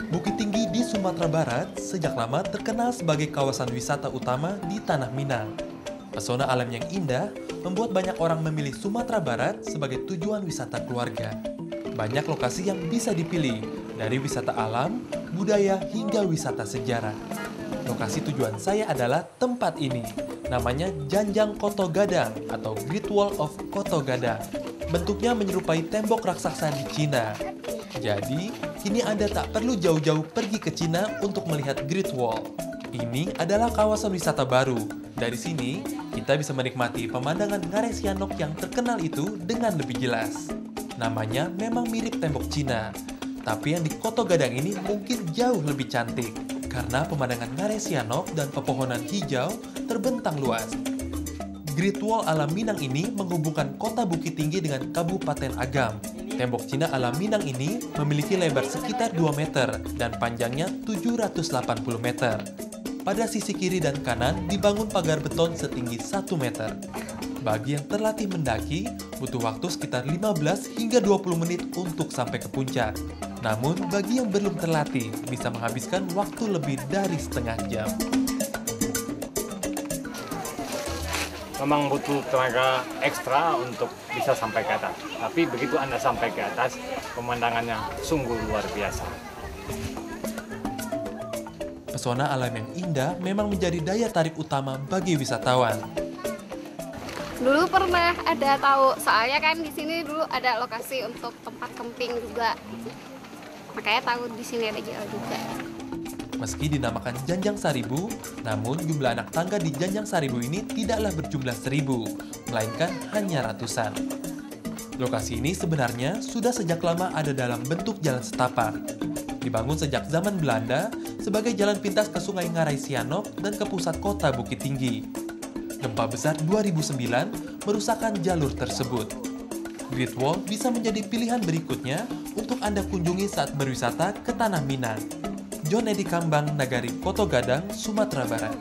Bukit Tinggi di Sumatera Barat sejak lama terkenal sebagai kawasan wisata utama di Tanah Minang. Pesona alam yang indah membuat banyak orang memilih Sumatera Barat sebagai tujuan wisata keluarga. Banyak lokasi yang bisa dipilih, dari wisata alam, budaya, hingga wisata sejarah. Lokasi tujuan saya adalah tempat ini, namanya Janjang Koto Gadang atau Great Wall of Koto Gadang. Bentuknya menyerupai tembok raksasa di Cina. Jadi, kini Anda tak perlu jauh-jauh pergi ke Cina untuk melihat Great Wall. Ini adalah kawasan wisata baru. Dari sini, kita bisa menikmati pemandangan Ngarai Sianok yang terkenal itu dengan lebih jelas. Namanya memang mirip tembok Cina, tapi yang di Koto Gadang ini mungkin jauh lebih cantik karena pemandangan Ngarai Sianok dan pepohonan hijau terbentang luas. Great Wall ala Minang ini menghubungkan kota Bukit Tinggi dengan Kabupaten Agam. Tembok Cina ala Minang ini memiliki lebar sekitar 2 meter dan panjangnya 780 meter. Pada sisi kiri dan kanan dibangun pagar beton setinggi 1 meter. Bagi yang terlatih mendaki, butuh waktu sekitar 15 hingga 20 menit untuk sampai ke puncak. Namun, bagi yang belum terlatih, bisa menghabiskan waktu lebih dari setengah jam. Memang butuh tenaga ekstra untuk bisa sampai ke atas. Tapi begitu Anda sampai ke atas, pemandangannya sungguh luar biasa. Pesona alam yang indah memang menjadi daya tarik utama bagi wisatawan. Dulu pernah ada tahu, soalnya kan di sini dulu ada lokasi untuk tempat camping juga. Makanya tahu di sini ada JL juga. Meski dinamakan Janjang Saribu, namun jumlah anak tangga di Janjang Saribu ini tidaklah berjumlah 1000, melainkan hanya ratusan. Lokasi ini sebenarnya sudah sejak lama ada dalam bentuk jalan setapak. Dibangun sejak zaman Belanda sebagai jalan pintas ke Sungai Ngarai Sianok dan ke pusat kota Bukit Tinggi. Gempa besar 2009 merusakkan jalur tersebut. Great Wall bisa menjadi pilihan berikutnya untuk Anda kunjungi saat berwisata ke Tanah Minang. John Edi Kambang, Nagari Koto Gadang, Sumatera Barat.